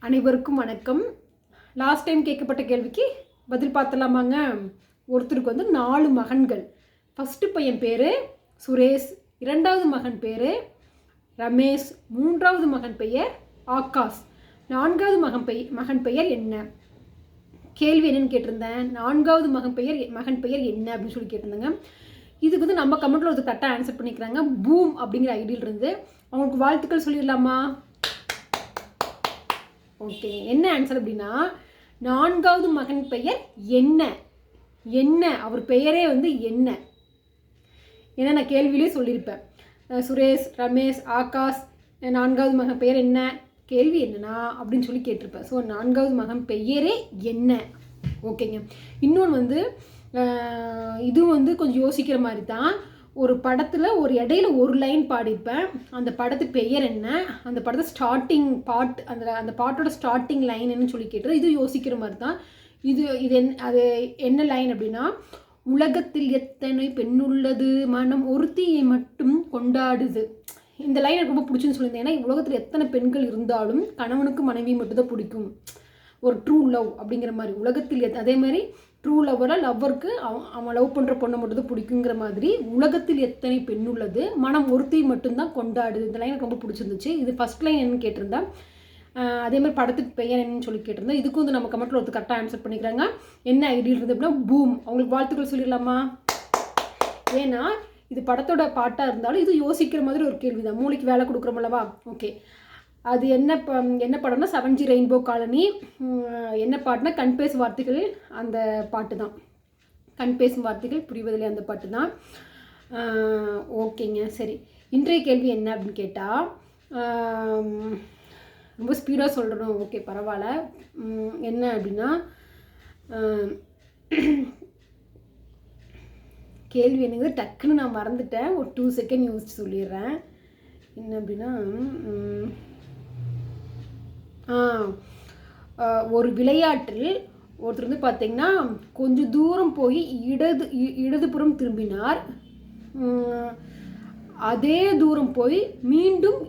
அனைவருக்கும் வணக்கம். Last time கேட்கப்பட்ட கேள்விக்கு பதில் பார்த்தலாமாங்க. ஒருத்தருக்கு 4 மகன்கள். ஃபஸ்ட்டு பையன் பேர் சுரேஷ், 2வது மகன் பேர் ரமேஷ், 3வது மகன் பெயர் ஆகாஷ், 4வது மகன் பெயர் என்ன? கேள்வி என்னன்னு கேட்டிருந்தேன். 4வது மகன் பெயர் என்ன அப்படின்னு சொல்லி கேட்டிருந்தேங்க. இதுக்கு நம்ம கமெண்ட்டில் ஒரு கரெக்டாக ஆன்சர் பண்ணிக்கிறாங்க. பூம் அப்படிங்கிற ஐடியிலிருந்து அவங்களுக்கு வாழ்த்துக்கள் சொல்லிடலாமா? ஓகே, என்ன ஆன்சர் அப்படின்னா 4வது மகன் பெயர் என்ன அவர் பெயரே என்ன. ஏன்னா நான் கேள்வியிலே சொல்லியிருப்பேன். சுரேஷ், ரமேஷ், ஆகாஷ், 4வது மகன் பெயர் என்ன, கேள்வி என்னன்னா அப்படின்னு சொல்லி கேட்டிருப்பேன். ஸோ 4வது மகன் பெயரே என்ன. ஓகேங்க. இன்னொன்று இது கொஞ்சம் யோசிக்கிற மாதிரி தான். ஒரு படத்தில் ஒரு இடையில ஒரு லைன் பாடியிருப்பேன். அந்த படத்து பெயர் என்ன, அந்த படத்தை ஸ்டார்டிங் பாட், அந்த பாட்டோட ஸ்டார்டிங் லைன் என்னன்னு சொல்லி கேட்டது. இது யோசிக்கிற மாதிரி தான். இது அது என்ன லைன் அப்படின்னா, உலகத்தில் எத்தனை பெண்ணுள்ளது மனம் ஒருத்தியை மட்டும் கொண்டாடுது. இந்த லைன் எனக்கு ரொம்ப பிடிச்சுன்னு சொல்லியிருந்தேன். ஏன்னா உலகத்தில் எத்தனை பெண்கள் இருந்தாலும் கணவனுக்கு மனைவி மட்டும்தான் பிடிக்கும். ஒரு ட்ரூ லவ் அப்படிங்கிற மாதிரி உலகத்தில் அதே மாதிரி ட்ரூ லவ்வருக்கு அவன் லவ் பண்ணுற பொண்ணை மட்டும்தான் பிடிக்குங்கிற மாதிரி உலகத்தில் எத்தனை பெண் உள்ளது மனம் ஒருத்தி மட்டும்தான் கொண்டாடுது. இந்த லைன் எனக்கு ரொம்ப பிடிச்சிருந்துச்சு. இது ஃபஸ்ட் லைன் என்னன்னு கேட்டிருந்தேன். அதே மாதிரி படத்துக்கு பெயர் என்னன்னு சொல்லி கேட்டிருந்தேன். இதுக்கும் நம்ம கமெண்ட்டில் ஒருத்தர் கரெக்டாக ஆன்சர் பண்ணிக்கிறாங்க. என்ன ஐடியில் இருந்து அப்படின்னா பூம். அவங்களுக்கு வாழ்த்துக்கள் சொல்லிடலாமா? ஏன்னா இது படத்தோட பாட்டாக இருந்தாலும் இது யோசிக்கிற மாதிரி ஒரு கேள்வி தான். மூளைக்கு வேலை கொடுக்குறோம்லவா? ஓகே, அது என்ன படம்னா 7G ரெயின்போ காலனி. என்ன பாட்டுனா கண் பேசும் வார்த்தைகள், அந்த பாட்டு தான். கண் பேசும் வார்த்தைகள் புரிவதில்லை, அந்த பாட்டு தான். ஓகேங்க, சரி. இன்றைய கேள்வி என்ன அப்படின்னு கேட்டால், ரொம்ப ஸ்பீடாக சொல்கிறோம். ஓகே, பரவாயில்ல. என்ன அப்படின்னா, கேள்வி என்னங்க டக்குன்னு நான் மறந்துட்டேன். ஒரு 2 செகண்ட் யோசிச்சு சொல்லிடுறேன். என்ன அப்படின்னா, ஒரு விளையாட்டில் ஒருத்தர் பார்த்தீங்கன்னா கொஞ்சம் தூரம் போய் இடதுபுறம் திரும்பினார். அதே தூரம் போய் மீண்டும்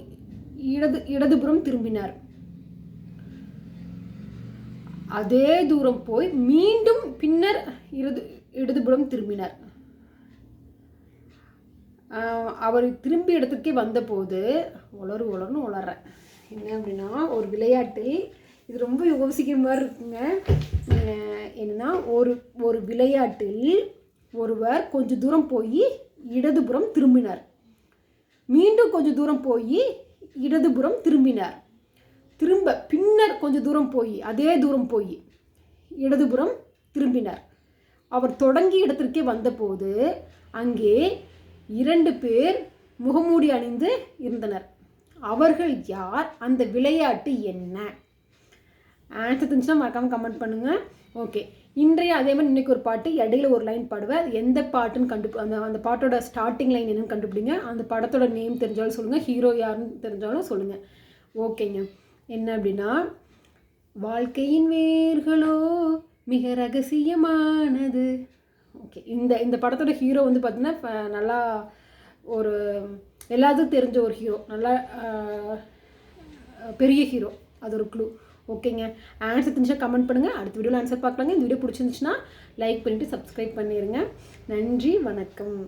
இடதுபுறம் திரும்பினார். அதே தூரம் போய் மீண்டும் பின்னர் இடதுபுறம் திரும்பினார். அவர் திரும்பி இடத்துக்கே வந்தபோது உளர்ன்னு உளறேன். என்ன அப்படின்னா, ஒரு விளையாட்டில் இது ரொம்ப யோசிக்கிற மாதிரி இருக்குங்க. என்னன்னா, ஒரு விளையாட்டில் ஒருவர் கொஞ்சம் தூரம் போய் இடதுபுறம் திரும்பினார். மீண்டும் கொஞ்சம் தூரம் போய் இடதுபுறம் திரும்பினார். பின்னர் கொஞ்சம் தூரம் போய் அதே தூரம் போய் இடதுபுறம் திரும்பினார். அவர் தொடங்கிய இடத்திற்கே வந்தபோது அங்கே 2 பேர் முகமூடி அணிந்து இருந்தனர். அவர்கள் யார்? அந்த விளையாட்டு என்ன? ஆன்சர் தெரிஞ்சுன்னா மறக்காமல் கமெண்ட் பண்ணுங்கள். ஓகே, அதே மாதிரி இன்றைக்கி ஒரு பாட்டு இடையில ஒரு லைன் பாடுவேன். எந்த பாட்டுன்னு அந்த பாட்டோட ஸ்டார்டிங் லைன் என்னன்னு கண்டுபிடிங்க. அந்த படத்தோட நேம் தெரிஞ்சாலும் சொல்லுங்கள், ஹீரோ யாருன்னு தெரிஞ்சாலும் சொல்லுங்கள். ஓகேங்க. என்ன அப்படின்னா, வாழ்க்கையின் வேர்களோ மிக ரகசியமானது. ஓகே, இந்த படத்தோட ஹீரோ பார்த்திங்கன்னா நல்லா ஒரு எல்லாத்துக்கும் தெரிஞ்ச ஒரு ஹீரோ, நல்லா பெரிய ஹீரோ. அது ஒரு க்ளூ. ஓகேங்க, ஆன்சர் தெரிஞ்சால் கமெண்ட் பண்ணுங்கள். அடுத்த வீடியோவில் ஆன்சர் பார்க்கலாங்க. இந்த வீடியோ பிடிச்சிருந்துச்சுன்னா லைக் பண்ணிவிட்டு சப்ஸ்கிரைப் பண்ணிடுங்க. நன்றி, வணக்கம்.